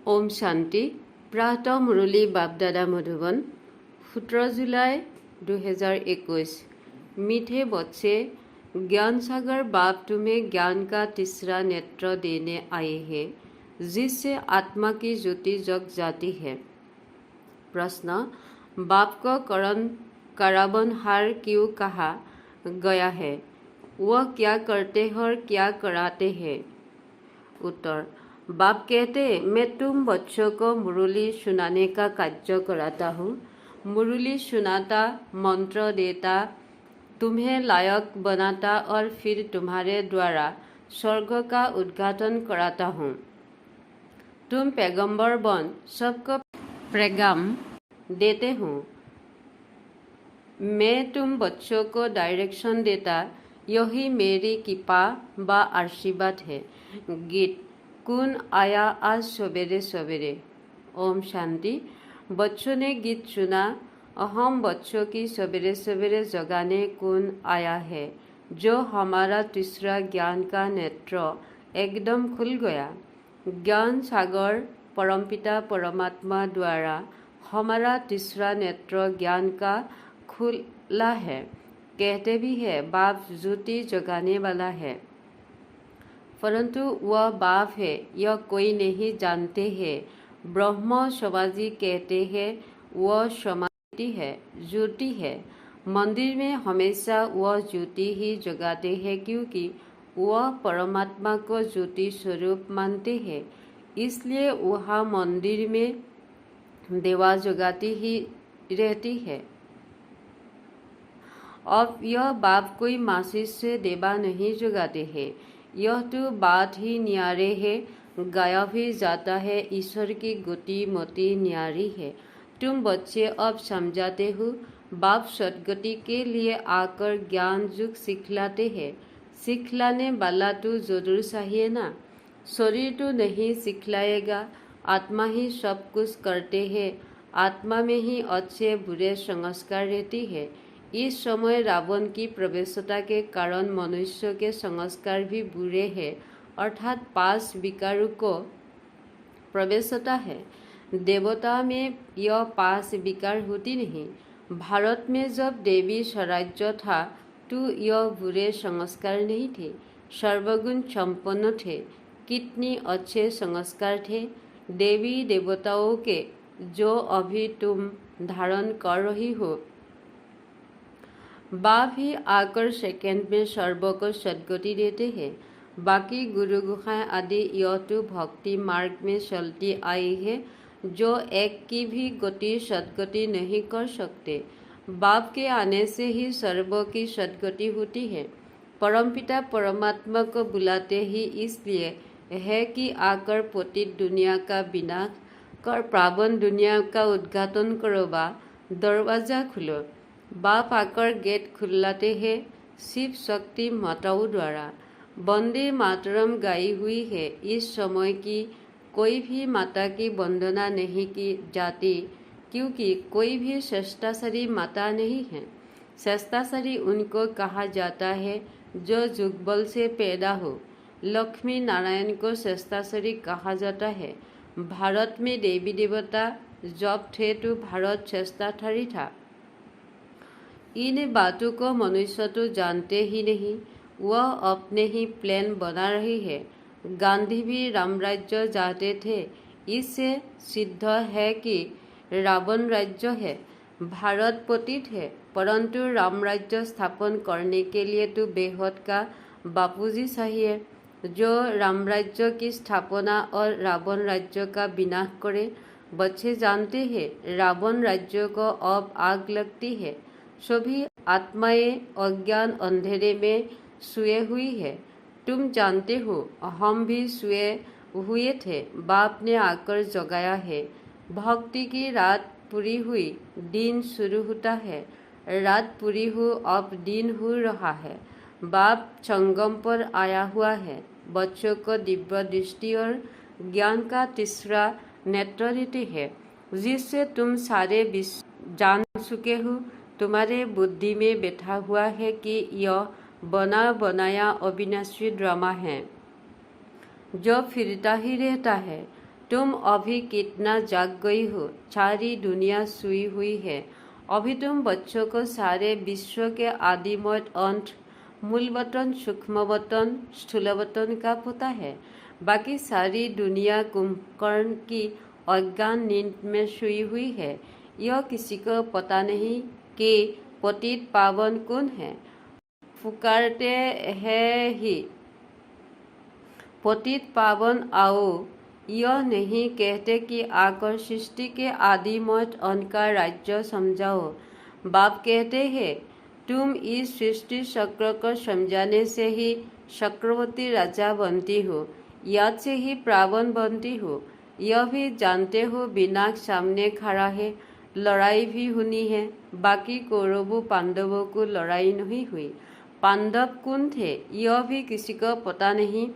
ओम शांति। प्रातः मुरली बापदादा मधुबन 17 जुलाई 2021। मीठे बच्चे, ज्ञान सागर बाप तुम्हें ज्ञान का तीसरा नेत्र देने आए हैं, जिससे आत्मा की ज्योति जग जाती है। प्रश्न, बाप को काराबनहार क्यों कहा गया है? वह क्या करते हैं और क्या कराते हैं? उत्तर, बाप कहते, मैं तुम बच्चों को मुरली सुनाने का कार्य कराता हूँ। मुरली सुनाता, मंत्र देता, तुम्हें लायक बनाता और फिर तुम्हारे द्वारा स्वर्ग का उद्घाटन कराता हूँ। तुम पैगंबर बन सबको पैगाम देते हूँ। मैं तुम बच्चों को डायरेक्शन देता, यही मेरी कृपा व आशीर्वाद है। गीत, कौन आया आज सवेरे सवेरे? ओम शांति। बच्चों ने गीत सुना, हम बच्चों की सवेरे सवेरे जगाने कौन आया है, जो हमारा तीसरा ज्ञान का नेत्र एकदम खुल गया। ज्ञान सागर परमपिता परमात्मा द्वारा हमारा तीसरा नेत्र ज्ञान का खुला है। कहते भी है बाप ज्योति जगाने वाला है, परंतु वह बाप है यह कोई नहीं जानते हैं। ब्रह्म समाजी कहते हैं वह समाधि है, ज्योति है। मंदिर में हमेशा वह ज्योति ही जगाते हैं, क्योंकि वह परमात्मा को ज्योति स्वरूप मानते हैं। इसलिए वह मंदिर में देवा जगाती ही रहती है। अब यह बाप कोई मासिस से देवा नहीं जगाते हैं, यह तो बात ही न्यारे है। गाया भी जाता है ईश्वर की गति मोती न्यारी है। तुम बच्चे अब समझाते हो, बाप सदगति के लिए आकर ज्ञान युग सिखलाते हैं। सिखलाने वाला तो जरूर चाहिए ना। शरीर तो नहीं सिखलाएगा, आत्मा ही सब कुछ करते हैं। आत्मा में ही अच्छे बुरे संस्कार रहती है। इस समय रावण की प्रवेशता के कारण मनुष्य के संस्कार भी बुरे हैं, अर्थात 5 विकारों को प्रवेशता है। देवता में यह 5 विकार होती नहीं। भारत में जब देवी स्वराज्य था तो यह बुरे संस्कार नहीं थे, सर्वगुण संपन्न थे। कितनी अच्छे संस्कार थे देवी देवताओं के, जो अभी तुम धारण कर रही हो। बाप ही आकर सेकंड में सर्व को सदगति देते हैं। बाकी गुरु गुहाएं आदि यह तो भक्ति मार्ग में चलती आई है, जो एक की भी गति सदगति नहीं कर सकते। बाप के आने से ही सर्व की सदगति होती है। परमपिता परमात्मा को बुलाते ही इसलिए है कि आकर पतित दुनिया का विनाश कर पावन दुनिया का उद्घाटन करो व दरवाजा खुलो। बाप आकर गेट खुलाते हैं शिव शक्ति माताओं द्वारा। वंदे मातरम गाई हुई है। इस समय की कोई भी माता की वंदना नहीं की जाती, क्योंकि कोई भी श्रेष्ठाचारी माता नहीं है। श्रेष्ठाचारी उनको कहा जाता है जो जुगबल से पैदा हो। लक्ष्मी नारायण को श्रेष्ठाचारी कहा जाता है। भारत में देवी देवता जब थे तो भारत श्रेष्ठाचारी था। इन बातों को मनुष्य तो जानते ही नहीं, वह अपने ही प्लान बना रही है। गांधी भी रामराज्य चाहते थे, इससे सिद्ध है कि रावण राज्य है। भारत पतित है, परंतु रामराज्य स्थापन करने के लिए तो बेहद का बापूजी चाहिए, जो रामराज्य की स्थापना और रावण राज्य का विनाश करे। बच्चे जानते हैं रावण राज्य को अब आग लगती है। सभी आत्माएं अज्ञान अंधेरे में सोए हुई है। तुम जानते हो हम भी सोए हुए थे, बाप ने आकर जगाया है। भक्ति की रात पूरी हुई, दिन शुरू होता है। रात पूरी हो, अब दिन हो रहा है। बाप संगम पर आया हुआ है। बच्चों को दिव्य दृष्टि और ज्ञान का तीसरा नेत्र देते हैं, जिससे तुम सारे जान चुके हो। तुम्हारे बुद्धि में बैठा हुआ है कि यह बना बनाया अविनाशी ड्रामा है, जो फिरता ही रहता है। तुम अभी कितना जाग गई हो, सारी दुनिया सोई हुई है। अभी तुम बच्चों को सारे विश्व के आदिमय अंत, मूल वतन, सूक्ष्म वतन, स्थूल वतन का पता है। बाकी सारी दुनिया कुंभकर्ण की अज्ञान नींद में सोई हुई है। यह किसी को पता नहीं कि पतित पावन कौन है। पुकारते हैं ही पतित पावन आओ, यह नहीं कहते कि आकर सृष्टि के आदिमय अंत का राज्य समझाओ। बाप कहते हैं तुम इस सृष्टि चक्र को समझाने से ही चक्रवर्ती राजा बनती हो, याद से ही पावन बनती हो। यह भी जानते हो विनाश सामने खड़ा है, लड़ाई भी होनी है। बाकी कौरवों पांडवों को लड़ाई नहीं हुई। पांडव कौन थे यह भी किसी को पता नहीं।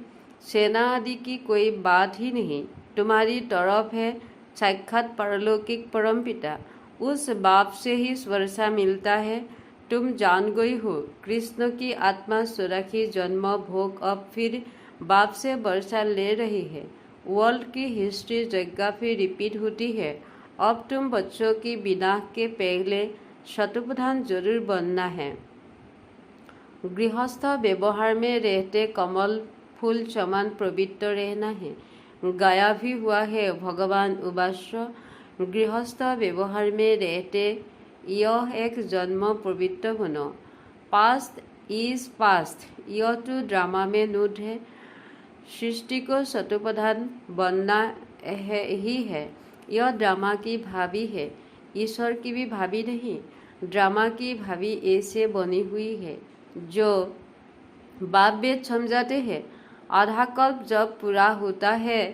सेना आदि की कोई बात ही नहीं। तुम्हारी तरफ है साक्षात परलौकिक परमपिता, उस बाप से ही वर्षा मिलता है। तुम जान गई हो कृष्ण की आत्मा सुरक्षी जन्म भोग अब फिर बाप से वर्षा ले रही है। वर्ल्ड की हिस्ट्री ज्योग्राफी रिपीट होती है। अब तुम बच्चों की विनाश के पहले शतप्रधान जरूर बनना है। गृहस्थ व्यवहार में रहते कमल फूल समान पवित्र रहना है। गाया भी हुआ है भगवान उवाच, गृहस्थ व्यवहार में रहते यह एक जन्म पवित्र बनो। पास्ट इज पास्ट, यह तो ड्रामा में नोट है। सृष्टि को शतप्रधान बनना ही है। यह ड्रामा की भाभी है, ईश्वर की भी भाभी नहीं। ड्रामा की भाभी ऐसे बनी हुई है जो बाप वेद समझाते हैं। आधा कल्प जब पूरा होता है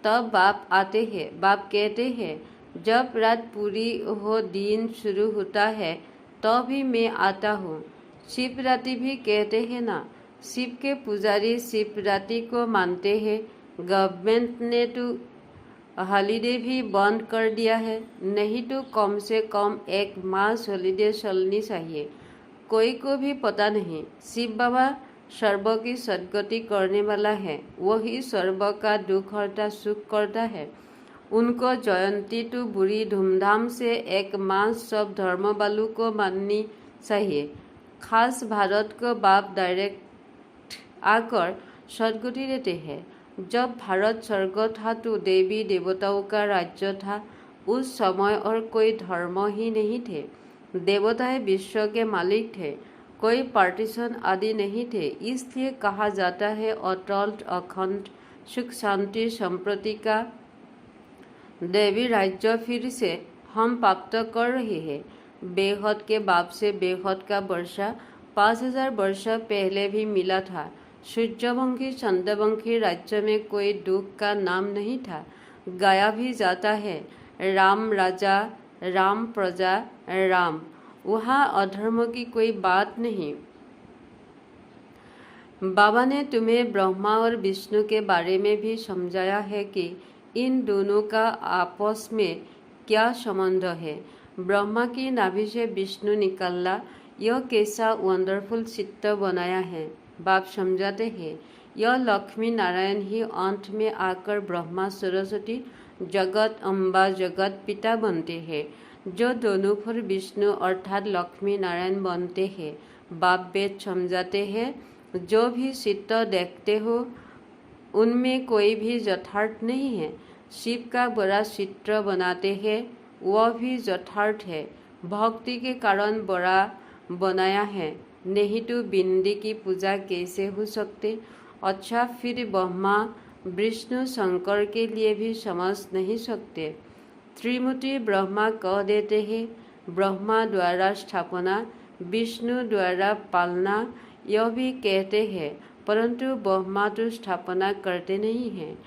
तब बाप आते हैं। बाप कहते हैं जब रात पूरी हो दिन शुरू होता है तो भी मैं आता हूँ। शिवरात्रि भी कहते हैं ना, शिव के पुजारी शिवरात्रि को मानते हैं। गवर्नमेंट ने तो हॉलीडे भी बंद कर दिया है, नहीं तो कम से कम एक मास हॉलीडे चलनी चाहिए। कोई को भी पता नहीं शिव बाबा सर्व की सदगति करने वाला है, वही सर्व का दुख हरता सुख करता है। उनको जयंती तो बुरी धूमधाम से एक मास सब धर्म वालों को माननी चाहिए। खास भारत को बाप डायरेक्ट आकर सदगति देते हैं। जब भारत स्वर्ग था तो देवी देवताओं का राज्य था। उस समय और कोई धर्म ही नहीं थे। देवताएं विश्व के मालिक थे, कोई पार्टीशन आदि नहीं थे। इसलिए कहा जाता है अटल अखंड सुख शांति संप्रति का देवी राज्य फिर से हम प्राप्त कर रहे हैं। बेहद के बाप से बेहद का वर्षा 5000 वर्ष पहले भी मिला था। सूर्यवंशी चंद्रवंशी राज्य में कोई दुख का नाम नहीं था। गाया भी जाता है राम राजा राम प्रजा राम, वहाँ अधर्म की कोई बात नहीं। बाबा ने तुम्हें ब्रह्मा और विष्णु के बारे में भी समझाया है कि इन दोनों का आपस में क्या संबंध है। ब्रह्मा की नाभि से विष्णु निकलना, यह कैसा वंडरफुल चित्र बनाया है। बाप समझाते हैं यह लक्ष्मी नारायण ही अंत में आकर ब्रह्मा सरस्वती जगत अम्बा जगत पिता बनते हैं, जो दोनों पर विष्णु अर्थात लक्ष्मी नारायण बनते हैं। बाप वेद समझाते हैं जो भी चित्र देखते हो उनमें कोई भी यथार्थ नहीं है। शिव का बड़ा चित्र बनाते हैं, वह भी यथार्थ है। भक्ति के कारण बड़ा बनाया है, नहीं तो बिंदी की पूजा कैसे हो सकते। अच्छा फिर ब्रह्मा विष्णु शंकर के लिए भी समझ नहीं सकते। त्रिमूर्ति ब्रह्मा कह देते हैं, ब्रह्मा द्वारा स्थापना विष्णु द्वारा पालना, यह भी कहते हैं, परंतु ब्रह्मा तो स्थापना करते नहीं हैं।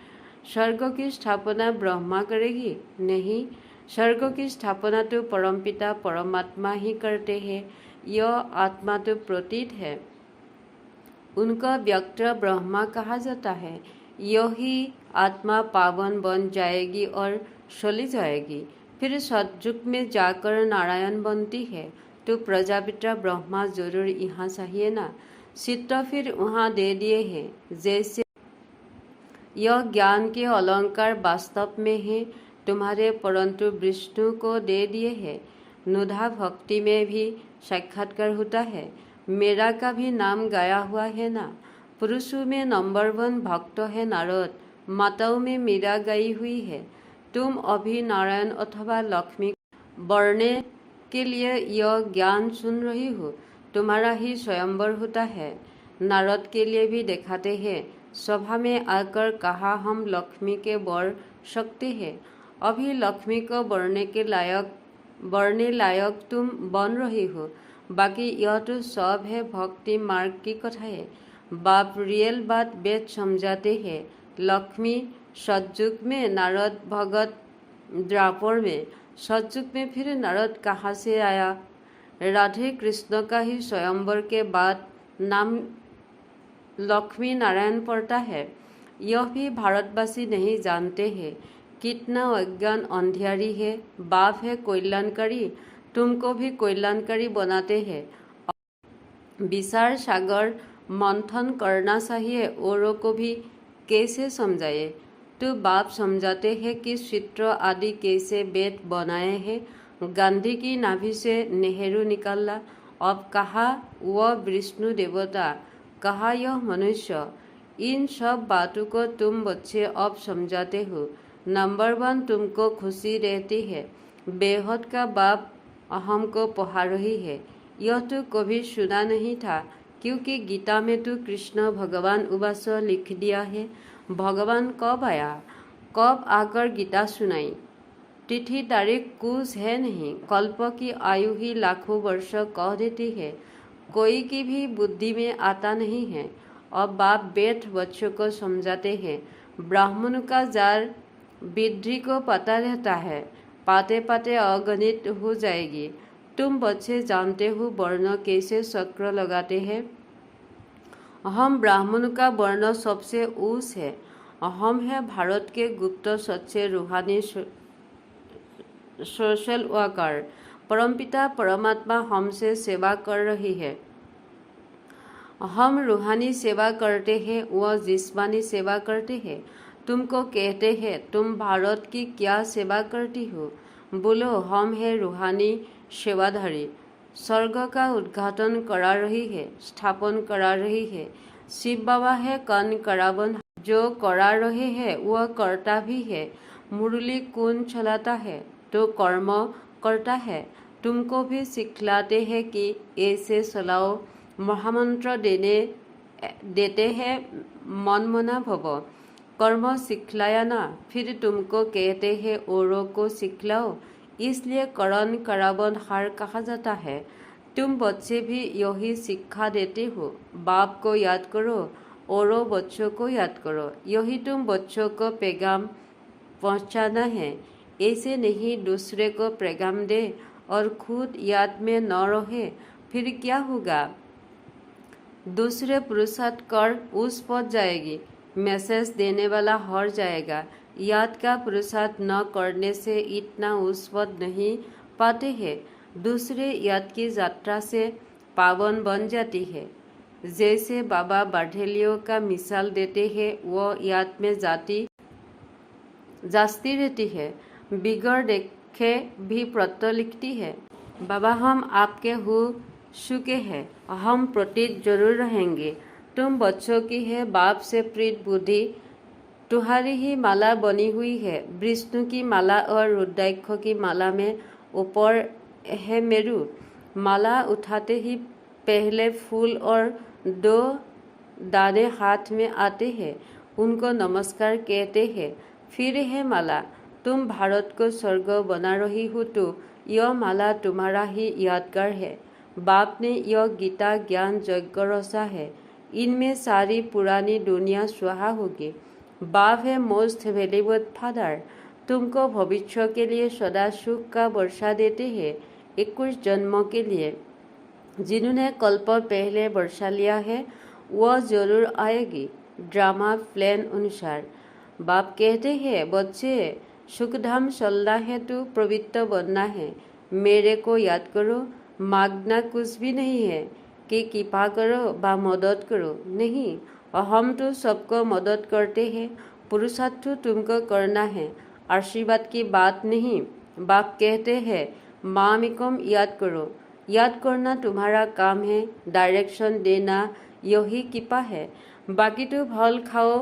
स्वर्ग की स्थापना ब्रह्मा करेगी नहीं, स्वर्ग की स्थापना तो परमपिता परमात्मा ही करते हैं। यह आत्मा तो प्रतीत है, उनका व्यक्त ब्रह्मा कहा जाता है। यही आत्मा पावन बन जाएगी और चली जाएगी, फिर सतयुग में जाकर नारायण बनती है। तो प्रजापिता ब्रह्मा जरूर यहाँ चाहिए ना। चित्र फिर वहाँ दे दिए हैं, जैसे यह ज्ञान के अलंकार वास्तव में है तुम्हारे, परंतु विष्णु को दे दिए हैं। नुधा भक्ति में भी साक्षात्कार होता है। मेरा का भी नाम गाया हुआ है ना। पुरुषों में नंबर 1 भक्त है नारद, माताओं में मीरा गाई हुई है। तुम अभी नारायण अथवा लक्ष्मी बढ़ने के लिए यह ज्ञान सुन रही हो। तुम्हारा ही स्वयंवर होता है। नारद के लिए भी दिखाते हैं। सभा में आकर कहा हम लक्ष्मी के वर सकते हैं। अभी लक्ष्मी को बढ़ने लायक तुम बन रही हो। बाकी यह तो सब है भक्ति मार्ग की कथाएं। बाप रियल बात वेद समझाते हैं। लक्ष्मी सतयुग में, नारद भगत द्वापर में। सतयुग में फिर नारद कहाँ से आया? राधे कृष्ण का ही स्वयंवर के बाद नाम लक्ष्मी नारायण पड़ता है। यह भी भारतवासी नहीं जानते हैं। कितना अज्ञान अंधियारी है। बाप है कल्याणकारी, तुमको भी कल्याणकारी बनाते हैं। विचार सागर मंथन करना चाहिए, औरों को भी कैसे समझाए। तो बाप समझाते हैं कि चित्र आदि कैसे वेद बनाए हैं। गांधी की नाभि से नेहरू निकाला। अब कहा वह विष्णु देवता, कहा यह मनुष्य। इन सब बातों को तुम बच्चे अब समझाते हो। नंबर 1 तुमको खुशी रहती है। बेहद का बाप अहम को पढ़ा रही है। यह तो कभी सुना नहीं था, क्योंकि गीता में तो कृष्ण भगवान उवाच लिख दिया है। भगवान कब आया, कब आकर गीता सुनाई? तिथि तारीख कुछ है नहीं। कल्प की आयु ही लाखों वर्ष कह देती है। कोई की भी बुद्धि में आता नहीं है। अब बाप वेद बच्चों को समझाते हैं। ब्राह्मण का जार वृद्धि को पता रहता है, पाते पाते अगणित हो जाएगी। तुम बच्चे जानते हो वर्ण कैसे चक्र लगाते हैं। हम ब्राह्मण का वर्ण सबसे ऊंच है। हम है भारत के गुप्त सच्चे रूहानी सोशल वर्कर। परमपिता परमात्मा हमसे सेवा कर रही है। हम रूहानी सेवा करते हैं, वह जिस्मानी सेवा करते हैं। तुमको कहते हैं तुम भारत की क्या सेवा करती हो? बोलो हम है रूहानी सेवाधारी। स्वर्ग का उद्घाटन करा रही है, स्थापन करा रही है। शिव बाबा है कन करावन, जो करा रहे हैं वह करता भी है। मुरली कौन चलाता है तो कर्म करता है। तुमको भी सिखलाते हैं कि ऐसे चलाओ। महामंत्र देते हैं मनमना भव। कर्म सिखलाया ना, फिर तुमको कहते हैं औरों को सिखलाओ। इसलिए करण करावन हार कहा जाता है। तुम बच्चे भी यही शिक्षा देते हो। बाप को याद करो, औरों बच्चों को याद करो। यही तुम बच्चों को पैगाम पहुंचाना है। ऐसे नहीं दूसरे को पैगाम दे और खुद याद में न रहे, फिर क्या होगा? दूसरे पुरुषार्थ कर उस पहुंच जाएगी। मैसेज देने वाला हार जाएगा। याद का पुरुषार्थ न करने से इतना उस पद नहीं पाते हैं। दूसरे याद की यात्रा से पावन बन जाती है। जैसे बाबा बाढ़ेलियों का मिसाल देते हैं, वह याद में जाती रहती है। बिगड़ देखे भी प्रत्यय लिखती है। बाबा हम आपके हो चुके हैं, हम प्रतीत जरूर रहेंगे। तुम बच्चों की है बाप से प्रीत बुद्धि, तुम्हारी ही माला बनी हुई है। विष्णु की माला और रुद्राक्ष की माला में ऊपर है मेरू। माला उठाते ही पहले फूल और 2 दाने हाथ में आते हैं, उनको नमस्कार कहते हैं। फिर है माला। तुम भारत को स्वर्ग बना रही हो तो यह माला तुम्हारा ही यादगार है। बाप ने यह गीता ज्ञान यज्ञ रचा है। इनमें सारी पुरानी दुनिया स्वाहा होगी। बाप है मोस्ट वैल्यूएबल फादर। तुमको भविष्य के लिए सदा सुख का वर्षा देते हैं। 21 जन्मों के लिए। जिन्होंने कल्प पहले वर्षा लिया है वह जरूर आएगी, ड्रामा प्लान अनुसार। बाप कहते हैं बच्चे सुखधाम चलना है तो पवित्र बनना है। मेरे को याद करो। मांगना कुछ भी नहीं है कि कृपा करो व मदद करो। नहीं, हम तो सबको मदद करते हैं। पुरुषार्थ तुमको करना है, आशीर्वाद की बात नहीं। बाप कहते हैं मामेकम याद करो। याद करना तुम्हारा काम है, डायरेक्शन देना यही कृपा है। बाकी तो फल खाओ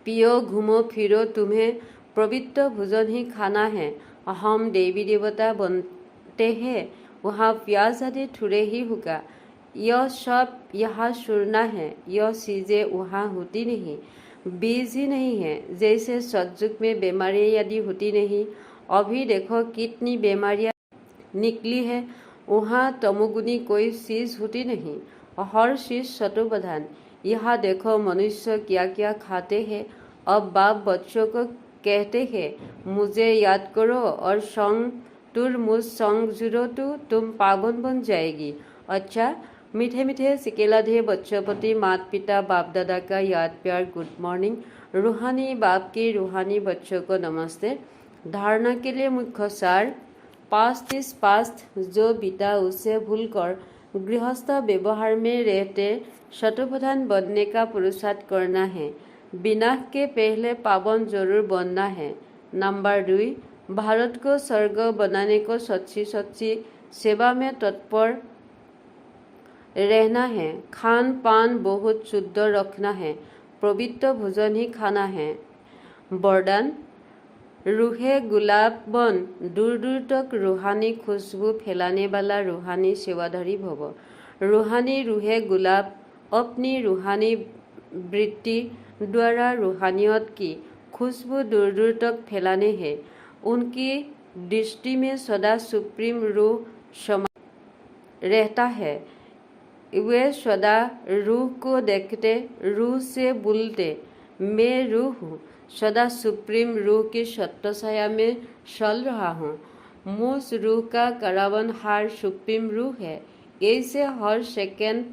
पियो घूमो फिरो, तुम्हें पवित्र भोजन ही खाना है। हम देवी देवता बनते हैं, वहाँ प्याज आदि थोड़े ही होगा। यह सब यहाँ सुरना है, यह चीज़ें वहाँ होती नहीं, बीज ही नहीं है। जैसे सतयुग में बीमारियाँ यदि होती नहीं, अभी देखो कितनी बीमारियाँ निकली है। वहाँ तमोगुनी कोई चीज़ होती नहीं, हर चीज़ शतोप्रधान। यहाँ देखो मनुष्य क्या क्या खाते हैं। अब बाप बच्चों को कहते हैं मुझे याद करो और संग तुर मुझ संग जुड़ो तो तुम पावन बन जाएगी। अच्छा, मीठे मीठे सिकेलाधे बच्चों प्रति माता पिता बाप दादा का याद प्यार, गुड मॉर्निंग। रूहानी बाप के रूहानी बच्चों को नमस्ते। धारणा के लिए मुख्य सार, पास्ट इज पास्ट, जो बीता उसे भूलकर गृहस्थ व्यवहार में रहते शतप्रधान बनने का पुरुषार्थ करना है। विनाश के पहले पावन जरूर बनना है। नंबर 2, भारत को स्वर्ग बनाने को सच्ची सच्ची सेवा में तत्पर रहना है। खान पान बहुत शुद्ध रखना है, पवित्र भोजन ही खाना है। वरदान, रूहे गुलाब बन, दूर दूर तक रूहानी खुशबू फैलाने वाला रूहानी सेवाधारी भव। रूहानी रूहे गुलाब अपनी रूहानी वृत्ति द्वारा रूहानियत की खुशबू दूर दूर तक फैलाने हैं। उनकी दृष्टि में सदा सुप्रीम रूह समा रहता है। वे सदा रूह को देखते, रूह से बोलते, मैं रूह हूँ, सदा सुप्रीम रूह की सत्य छाया में चल रहा हूँ। मुझ रूह का करावनहार सुप्रीम रूह है। ऐसे हर सेकेंड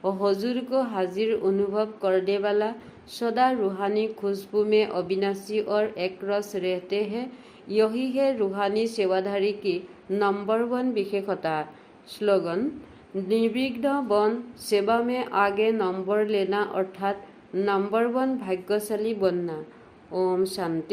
हजूर को हाजिर अनुभव करने वाला सदा रूहानी खुशबू में अविनाशी और एकरस रहते हैं। यही है रूहानी सेवाधारी की नंबर 1 विशेषता। स्लोगन, निर्विघ्न बन, सेवा में आगे नंबर लेना अर्थात नंबर 1 भाग्यशाली बनना। ओम शांति।